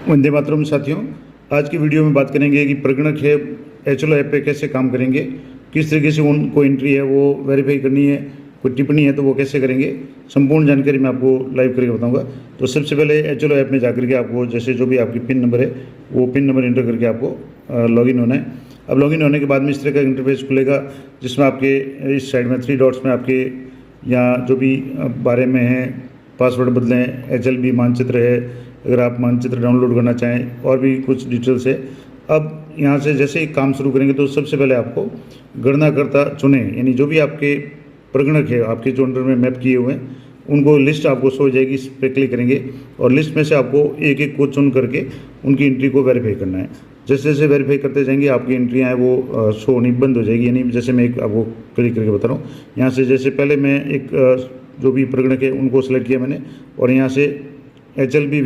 वंदे मातरम साथियों, आज की वीडियो में बात करेंगे कि प्रगणक है HLO ऐप पे कैसे काम करेंगे, किस तरीके से उनको एंट्री है वो वेरीफाई करनी है, कोई टिप्पणी है तो वो कैसे करेंगे, संपूर्ण जानकारी मैं आपको लाइव करके बताऊंगा। तो सबसे पहले HLO ऐप में जाकर के आपको जैसे जो भी आपकी पिन नंबर है वो पिन नंबर एंटर करके आपको लॉगिन होना है। अब लॉगिन होने के बाद में इस तरह का इंटरफेस खुलेगा जिसमें आपके इस साइड में 3 डॉट्स में आपके यहाँ जो भी बारे में है पासवर्ड बदलें, HLB मानचित्र है, अगर आप मानचित्र डाउनलोड करना चाहें और भी कुछ डिटेल्स है। अब यहाँ से जैसे ही काम शुरू करेंगे तो सबसे पहले आपको गणनाकर्ता चुने, यानी जो भी आपके प्रगणक है आपके जो अंडर में मैप किए हुए हैं उनको लिस्ट आपको शो हो जाएगी। इस पर क्लिक करेंगे और लिस्ट में से आपको एक एक को चुन करके उनकी एंट्री को वेरीफाई करना है। जैसे जैसे वेरीफाई करते जाएंगे आपकी एंट्रियाँ हैं वो शो होनी बंद हो जाएगी। यानी जैसे मैं एक आपको क्लिक करके बता रहा हूँ, यहाँ से जैसे पहले मैं एक जो भी प्रगणक है उनको सेलेक्ट किया मैंने और यहाँ से HLB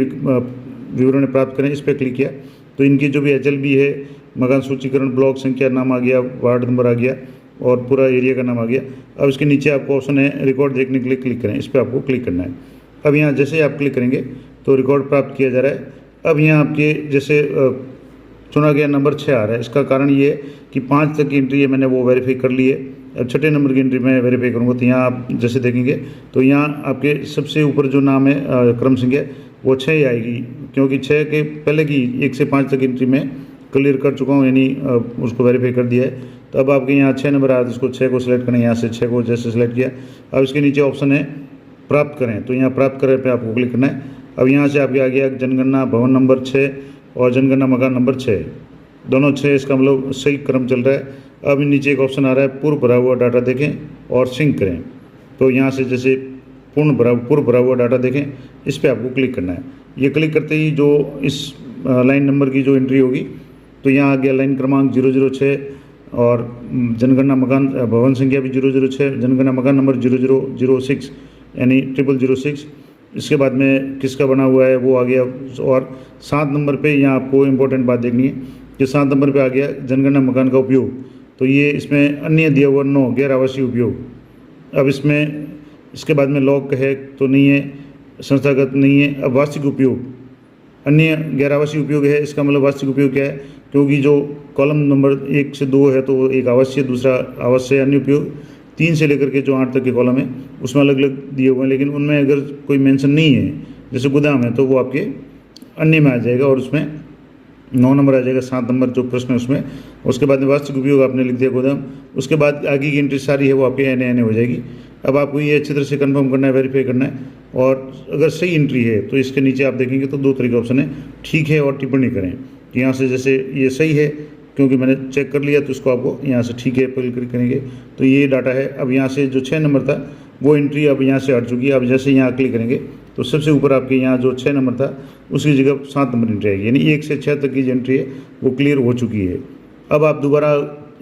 विवरण प्राप्त करें इस पर क्लिक किया तो इनकी जो भी HLB है, मकान सूचीकरण, ब्लॉक संख्या नाम आ गया, वार्ड नंबर आ गया और पूरा एरिया का नाम आ गया। अब इसके नीचे आपको ऑप्शन है रिकॉर्ड देखने के लिए क्लिक करें, इस पर आपको क्लिक करना है। अब यहाँ जैसे ही आप क्लिक करेंगे तो रिकॉर्ड प्राप्त किया जा रहा है। अब यहाँ आपके जैसे चुना गया नंबर 6 आ रहा है, इसका कारण ये है कि 5 तक की एंट्री है मैंने वो वेरीफाई कर ली है। अब छठे नंबर की एंट्री मैं वेरीफाई करूँगा तो यहाँ आप जैसे देखेंगे तो यहाँ आपके सबसे ऊपर जो नाम है क्रम संख्या वो 6 ही आएगी, क्योंकि 6 के पहले की 1 से 5 तक एंट्री में क्लियर कर चुका हूँ, यानी उसको वेरीफाई कर दिया है। तो अब आपके यहाँ 6 नंबर आया तो इसको 6 को सिलेक्ट करें, यहाँ से 6 को जैसे सिलेक्ट किया। अब इसके नीचे ऑप्शन है प्राप्त करें, तो यहाँ प्राप्त करें पे आपको क्लिक करना है। अब यहाँ से आपके आ गया जनगणना भवन नंबर 6 और जनगणना मकान नंबर 6, दोनों 6, इसका मतलब सही क्रम चल रहा है। अब नीचे एक ऑप्शन आ रहा है पूर्व भरा हुआ डाटा देखें और सिंक करें, तो यहाँ से जैसे पूर्व भरा हुआ डाटा देखें इस पर आपको क्लिक करना है। ये क्लिक करते ही जो इस लाइन नंबर की जो एंट्री होगी तो यहाँ आ गया लाइन क्रमांक 006 और जनगणना मकान भवन संख्या भी 006, जनगणना मकान नंबर 0006 यानी 0006। इसके बाद में किसका बना हुआ है वो आ गया। और 7 नंबर पे यहाँ आपको इम्पोर्टेंट बात देखनी है कि 7 नंबर पे आ गया जनगणना मकान का उपयोग, तो ये इसमें अन्य दिया हुआ 9 गैर आवासीय उपयोग। अब इसमें इसके बाद में लॉक है तो नहीं है, संस्थागत नहीं है। अब वार्षिक उपयोग अन्य गैर आवासीय उपयोग है, इसका मतलब वार्षिक उपयोग क्या है, क्योंकि जो कॉलम नंबर 1 से 2 है तो एक आवासीय, दूसरा आवासीय अन्य उपयोग, 3 से लेकर के जो 8 तक के कॉलम है उसमें अलग अलग दिए हुए हैं, लेकिन उनमें अगर कोई मेंशन नहीं है जैसे गोदाम है तो वो आपके अन्य में आ जाएगा और उसमें 9 नंबर आ जाएगा। 7 नंबर जो प्रश्न है उसमें, उसके बाद में वार्षिक उपयोग आपने लिख दिया गोदाम, उसके बाद आगे की एंट्री सारी है वो आपके एन हो जाएगी। अब आपको ये अच्छी तरह से कंफर्म करना है, वेरीफाई करना है और अगर सही एंट्री है तो इसके नीचे आप देखेंगे तो 2 तरह के ऑप्शन है, ठीक है और टिप्पणी करें। यहाँ से जैसे ये सही है क्योंकि मैंने चेक कर लिया तो इसको आपको यहाँ से ठीक है पर क्लिक करेंगे तो ये डाटा है। अब यहाँ से जो 6 नंबर था वो एंट्री अब यहाँ से हट चुकी है। अब जैसे यहाँ क्लिक करेंगे तो सबसे ऊपर आपके यहाँ जो 6 नंबर था उसकी जगह 7 नंबर एंट्री आएगी, यानी 1 से 6 तक की जो एंट्री है वो क्लियर हो चुकी है। अब आप दोबारा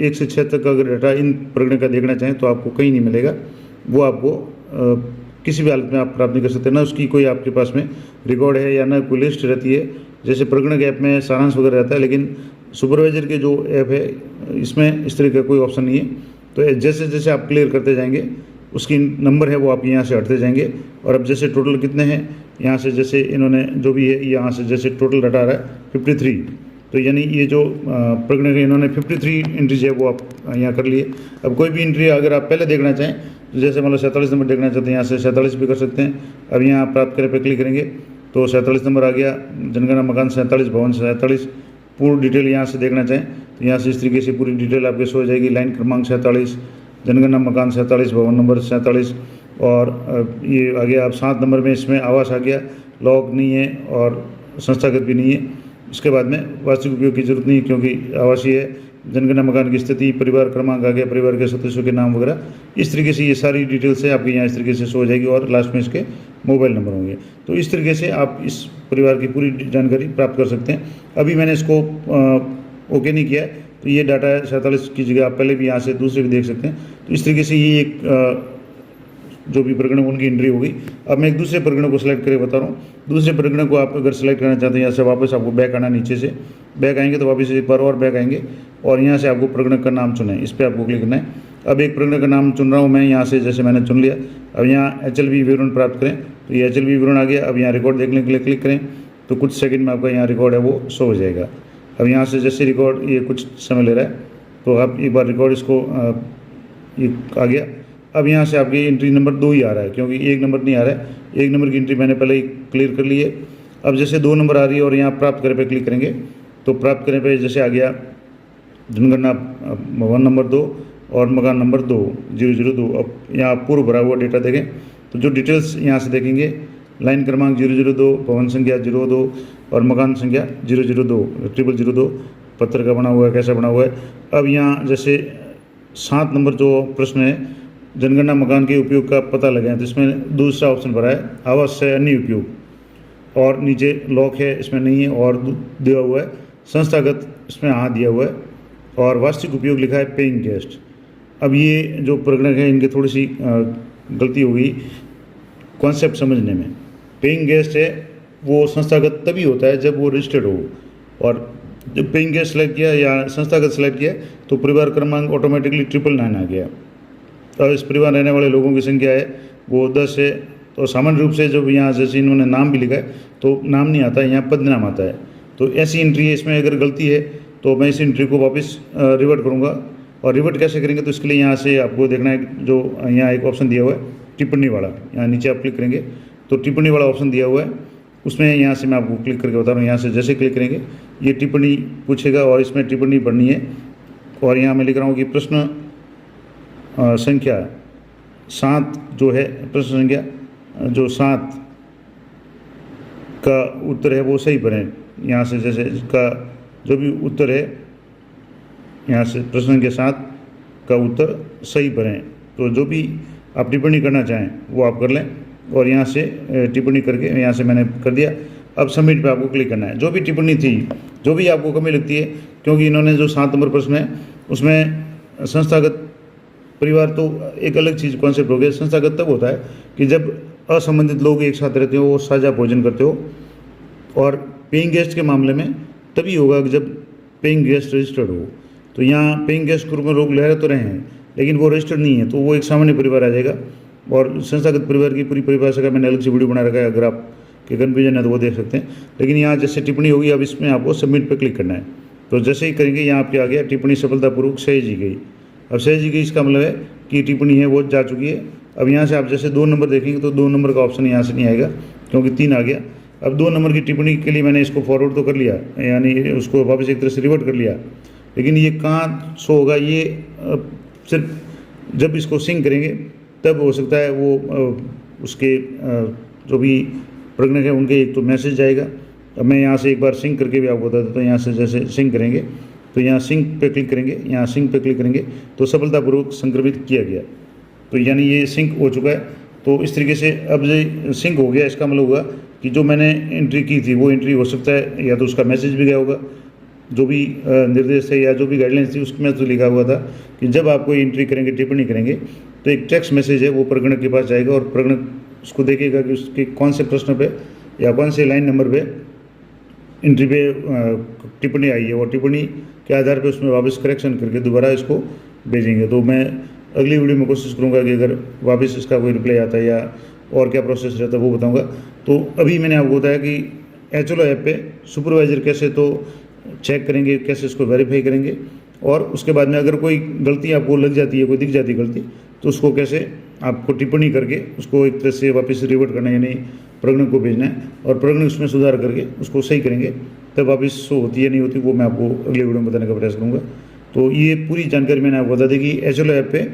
1 से 6 तक का अगर डाटा इन प्रगणक का देखना चाहें तो आपको कहीं नहीं मिलेगा, वो आपको किसी भी हालत में आप प्राप्त नहीं कर सकते, ना उसकी कोई आपके पास में रिकॉर्ड है या ना कोई लिस्ट रहती है। जैसे प्रगणक ऐप में सारांश वगैरह रहता है, लेकिन सुपरवाइजर के जो ऐप है इसमें इस तरह का कोई ऑप्शन नहीं है। तो जैसे जैसे आप क्लियर करते जाएंगे उसकी नंबर है वो आप यहाँ से हटते जाएंगे। और अब जैसे टोटल कितने हैं यहाँ से जैसे इन्होंने जो भी है यहाँ से जैसे टोटल डाटा आ रहा है 53, तो यानी ये जो प्रगणक है इन्होंने 53 एंट्रीज है वो आप यहाँ कर लिए। अब कोई भी एंट्री अगर आप पहले देखना चाहें तो जैसे मतलब 47 नंबर देखना चाहते हैं यहाँ से 47 भी कर सकते हैं। अब यहाँ प्राप्त करें पे क्लिक करेंगे तो 47 नंबर आ गया, जनगणना मकान 47 भवन 47, पूरी डिटेल यहाँ से देखना चाहें तो यहाँ से इस तरीके से पूरी डिटेल आपके शो हो जाएगी। लाइन क्रमांक 47, जनगणना मकान 47 भवन नंबर 47 और ये आ गया। अब 7 नंबर में इसमें आवास आ गया, लॉक नहीं है और संस्थागत भी नहीं है। इसके बाद में वार्षिक उपयोग की जरूरत नहीं क्योंकि आवासीय है। जनगणना मकान की स्थिति, परिवार क्रमांक आ गया, परिवार के सदस्यों के नाम वगैरह, इस तरीके से ये सारी डिटेल्स है आपके यहाँ इस तरीके से शो हो जाएगी और लास्ट में इसके मोबाइल नंबर होंगे। तो इस तरीके से आप इस परिवार की पूरी जानकारी प्राप्त कर सकते हैं। अभी मैंने इसको ओके नहीं किया है तो ये डाटा है 47 की जगह आप पहले भी यहाँ से दूसरे भी देख सकते हैं। तो इस तरीके से ये एक जो भी प्रगणक उनकी एंट्री होगी। अब मैं एक दूसरे प्रगणक को सिलेक्ट करके बता रहा हूँ। दूसरे प्रगणक को आप अगर सिलेक्ट करना चाहते हैं यहाँ से वापस आपको बैक आना, नीचे से बैक आएंगे तो वापस एक बार और बैक आएंगे और यहाँ से आपको प्रगणक का नाम चुने, इस पर आपको क्लिक करना है। अब एक प्रगणक का नाम चुन रहा हूँ मैं यहाँ से, जैसे मैंने चुन लिया। अब यहाँ HLB विवरण प्राप्त करें तो ये HLB विवरण आ गया। अब यहाँ रिकॉर्ड देखने के लिए क्लिक करें तो कुछ सेकंड में आपका यहाँ रिकॉर्ड है वो शो हो जाएगा। अब यहाँ से जैसे रिकॉर्ड ये कुछ समय ले रहा है तो आप एक बार रिकॉर्ड इसको ये आ गया। अब यहाँ से आपकी एंट्री नंबर 2 ही आ रहा है, क्योंकि 1 नंबर नहीं आ रहा है। 1 नंबर की एंट्री मैंने पहले ही क्लियर कर ली है। अब जैसे 2 नंबर आ रही है और यहाँ प्राप्त करें पे क्लिक करेंगे तो प्राप्त करें पे जैसे आ गया जनगणना भवन नंबर 2 और मकान नंबर 2 002। अब यहाँ पूर्व भरा हुआ डेटा देखें तो जो डिटेल्स यहाँ से देखेंगे, लाइन क्रमांक 002, भवन संख्या 02 और मकान संख्या 002 002 पत्थर का बना हुआ है, कैसा बना हुआ है। अब यहाँ जैसे 7 नंबर जो प्रश्न है, जनगणना मकान के उपयोग का पता लगाएं, तो इसमें दूसरा ऑप्शन भरा है आवास से अन्य उपयोग, और नीचे लॉक है इसमें नहीं है, और दिया हुआ है संस्थागत, इसमें हाँ दिया हुआ है, और वार्षिक उपयोग लिखा है पेइंग गेस्ट। अब ये जो प्रगणक है इनकी थोड़ी सी गलती हो गई कॉन्सेप्ट समझने में। पेइंग गेस्ट है वो संस्थागत तभी होता है जब वो रजिस्टर्ड हो, और जब पेइंग गेस्ट सेलेक्ट किया या संस्थागत सेलेक्ट किया तो परिवार क्रमांक ऑटोमेटिकली 999 आ गया। और इस परिवार रहने वाले लोगों की संख्या है वो 10 है। तो सामान्य रूप से जब यहाँ जैसे इन्होंने नाम भी लिखा है तो नाम नहीं आता है, यहाँ पद नाम आता है। तो ऐसी एंट्री है, इसमें अगर गलती है तो मैं इस एंट्री को वापस रिवर्ट करूँगा। और रिवर्ट कैसे करेंगे तो इसके लिए यहाँ से आपको देखना है, जो यहाँ एक ऑप्शन दिया हुआ है टिप्पणी वाला, यहाँ नीचे आप क्लिक करेंगे तो टिप्पणी वाला ऑप्शन दिया हुआ है, उसमें यहाँ से मैं आपको क्लिक करके बता रहा हूँ। यहाँ से जैसे क्लिक करेंगे ये टिप्पणी पूछेगा और इसमें टिप्पणी भरनी है। और यहाँ मैं लिख रहा हूँ कि प्रश्न संख्या 7 जो है, प्रश्न संख्या जो 7 का उत्तर है वो सही भरें। यहाँ से जैसे इसका जो भी उत्तर है, यहाँ से प्रश्न संख्या 7 का उत्तर सही भरें। तो जो भी आप टिप्पणी करना चाहें वो आप कर लें, और यहाँ से टिप्पणी करके यहाँ से मैंने कर दिया। अब सबमिट पे आपको क्लिक करना है। जो भी टिप्पणी थी, जो भी आपको कमी लगती है, क्योंकि इन्होंने जो 7 नंबर प्रश्न है उसमें संस्थागत परिवार तो एक अलग चीज़ कॉन्सेप्ट हो गया। संस्थागत तब होता है कि जब असंबंधित लोग एक साथ रहते हो, वो साझा भोजन करते हो, और पेइंग गेस्ट के मामले में तभी होगा कि जब पेइंग गेस्ट रजिस्टर्ड हो। तो यहाँ पेइंग गेस्ट के रूप में लोग ले तो रहे हैं लेकिन वो रजिस्टर्ड नहीं है, तो वो एक सामान्य परिवार आ जाएगा। और संस्थागत परिवार की पूरी परिभाषा का मैंने अलग से वीडियो बना रखा है, अगर आप के कन्फ्यूजन है तो वो देख सकते हैं। लेकिन यहाँ जैसे टिप्पणी होगी, अब इसमें आपको सबमिट पे क्लिक करना है। तो जैसे ही करेंगे यहाँ आपके आ गया टिप्पणी सफलतापूर्वक सहेजी गई। अब सहेजी गई इसका मतलब है कि टिप्पणी है वो जा चुकी है। अब यहाँ से आप जैसे 2 नंबर देखेंगे तो 2 नंबर का ऑप्शन यहाँ से नहीं आएगा, क्योंकि 3 आ गया। अब 2 नंबर की टिप्पणी के लिए मैंने इसको फॉरवर्ड तो कर लिया, यानी उसको वापस एक तरह से रिवर्ट कर लिया, लेकिन ये कहाँ शो होगा, ये सिर्फ जब इसको सिंक करेंगे तब हो सकता है वो उसके जो भी प्रगणक है उनके एक तो मैसेज जाएगा। अब मैं यहाँ से एक बार सिंक करके भी आपको बता देता हूँ। यहाँ से जैसे सिंक करेंगे तो यहाँ सिंक पे क्लिक करेंगे, यहाँ सिंक पे क्लिक करेंगे तो सफलतापूर्वक संक्रमित किया गया। तो यानी ये सिंक हो चुका है। तो इस तरीके से अब ये सिंक हो गया, इसका मतलब होगा कि जो मैंने एंट्री की थी वो एंट्री हो सकता है या तो उसका मैसेज भी गया होगा, जो भी निर्देश थे या जो भी गाइडलाइंस थी उसमें तो लिखा हुआ था कि जब आप कोई एंट्री करेंगे, टिप्पणी करेंगे, तो एक टेक्स्ट मैसेज है वो प्रगणक के पास जाएगा और प्रगणक उसको देखेगा कि उसके कौन से प्रश्न पे या कौन से लाइन नंबर पे एंट्री पे टिप्पणी आई है, और टिप्पणी के आधार पे उसमें वापस करेक्शन करके दोबारा इसको भेजेंगे। तो मैं अगली वीडियो में कोशिश करूँगा कि अगर वापस इसका कोई रिप्लाई आता है या और क्या प्रोसेस रहता है वो बताऊँगा। तो अभी मैंने आपको बताया कि HLO ऐप पे सुपरवाइजर कैसे तो चेक करेंगे, कैसे इसको वेरीफाई करेंगे, और उसके बाद में अगर कोई गलती आपको लग जाती है, कोई दिख जाती है गलती, तो उसको कैसे आपको टिप्पणी करके उसको एक तरह से वापस रिवर्ट करना है, यानी प्रगणक को भेजना है, और प्रगणक उसमें सुधार करके उसको सही करेंगे, तब वापस शो होती है नहीं होती वो मैं आपको अगले वीडियो में बताने का प्रयास करूँगा। तो ये पूरी जानकारी मैंने आपको बता दी कि HLO ऐप पे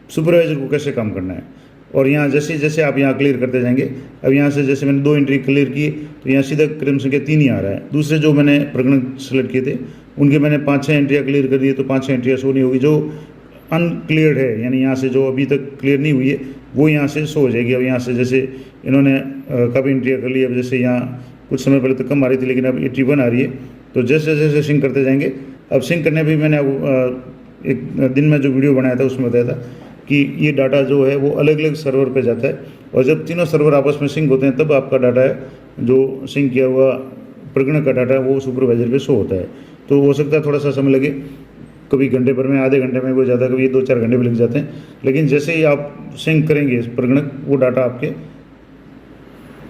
सुपरवाइजर को कैसे काम करना है। और यहाँ जैसे जैसे आप यहाँ क्लियर करते जाएंगे, अब यहाँ से जैसे मैंने 2 एंट्री क्लियर की तो यहाँ सीधा क्रम संख्या 3 ही आ रहा है। दूसरे जो मैंने प्रगणक सेलेक्ट किए थे उनके मैंने 5-6 एंट्रियाँ क्लियर कर दी है, तो 5-6 एंट्रियाँ शो नहीं होगी। जो अनक्लियर्ड है, यानी यहाँ से जो अभी तक क्लियर नहीं हुई है वो यहाँ से शो हो जाएगी। अब यहाँ से जैसे इन्होंने काफ़ी एंट्रियाँ कर ली, अब जैसे यहाँ कुछ समय पहले तो कम आ रही थी लेकिन अब 81 आ रही है। तो जैसे जैसे सिंक करते जाएंगे, अब सिंक करने भी मैंने एक दिन में जो वीडियो बनाया था उसमें बताया था कि ये डाटा जो है वो अलग अलग सर्वर पे जाता है, और जब तीनों सर्वर आपस में सिंक होते हैं तब आपका डाटा है जो सिंक किया हुआ प्रगणक का डाटा है वो सुपरवाइजर पे शो होता है। तो हो सकता है थोड़ा सा समय लगे, कभी घंटे भर में, आधे घंटे में, कोई ज़्यादा, कभी 2-4 घंटे भी लग जाते हैं। लेकिन जैसे ही आप सिंक करेंगे प्रगणक, वो डाटा आपके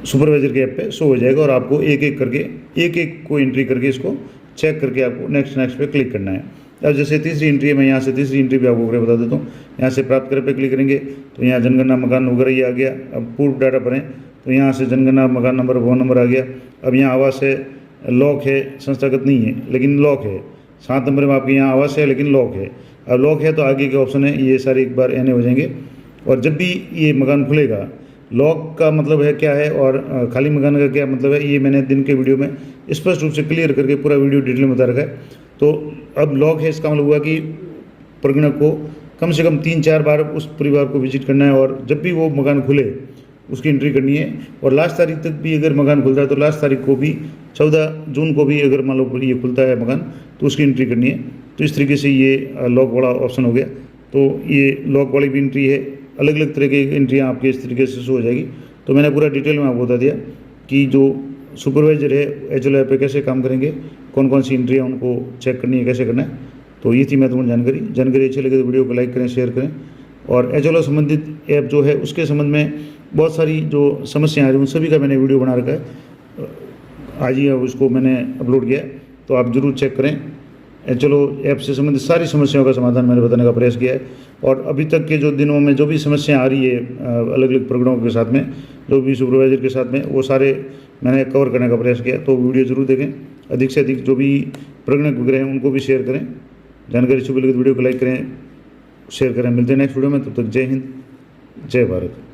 सुपरवाइजर के ऐप पे शो हो जाएगा और आपको एक एक को एंट्री करके इसको चेक करके आपको नेक्स्ट पे क्लिक करना है। अब जैसे तीसरी एंट्री है, मैं यहाँ से तीसरी एंट्री भी आपको बता देता हूँ। यहाँ से प्राप्त करें पे क्लिक करेंगे तो यहाँ जनगणना मकान वगैरह ये आ गया। अब पूर्व डाटा भरें तो यहाँ से जनगणना मकान नंबर फोन नंबर आ गया। अब यहाँ आवास है, लॉक है, संस्थागत नहीं है लेकिन लॉक है। 7 नंबर में आपके यहाँ आवास है लेकिन लॉक है। अब लॉक है तो आगे के ऑप्शन है ये सारे एक बार एने हो जाएंगे। और जब भी ये मकान खुलेगा, लॉक का मतलब है क्या है और खाली मकान का क्या मतलब है, ये मैंने दिन के वीडियो में स्पष्ट रूप से क्लियर करके पूरा वीडियो डिटेल में बता रखा है। तो अब लॉक है, इसका मतलब हुआ कि प्रगणक को कम से कम 3-4 बार उस परिवार को विजिट करना है और जब भी वो मकान खुले उसकी एंट्री करनी है। और लास्ट तारीख तक भी अगर मकान खुलता है तो लास्ट तारीख को भी 14 जून को भी अगर मान लो ये खुलता है मकान तो उसकी एंट्री करनी है। तो इस तरीके से ये लॉक वाला ऑप्शन हो गया। तो ये लॉक वाली भी एंट्री है, अलग अलग तरह की एंट्रियाँ आपके इस तरीके से शो हो जाएगी। तो मैंने पूरा डिटेल में आपको बता दिया कि जो सुपरवाइजर है एचएलओ ऐप पे कैसे काम करेंगे, कौन कौन सी एंट्रियाँ उनको चेक करनी है, कैसे करना है। तो ये थी महत्वपूर्ण जानकारी अच्छी लगे तो वीडियो को लाइक करें, शेयर करें। और एचएलओ संबंधित ऐप जो है उसके संबंध में बहुत सारी जो समस्याएं आ रही हैं उन सभी का मैंने वीडियो बना रखा है, आज ही उसको मैंने अपलोड किया है, तो आप ज़रूर चेक करें। एचएलओ ऐप से संबंधित सारी समस्याओं का समाधान मैंने बताने का प्रयास किया है। और अभी तक के जो दिनों में जो भी समस्या आ रही है अलग अलग प्रगणों के साथ में, जो भी सुपरवाइजर के साथ में, वो सारे मैंने कवर करने का प्रयास किया। तो वीडियो ज़रूर देखें, अधिक से अधिक जो भी प्रगणक वगैरह हैं उनको भी शेयर करें। जानकारी अच्छी लगे तो वीडियो को लाइक करें, शेयर करें। मिलते हैं नेक्स्ट वीडियो में, तब तक जय हिंद, जय भारत।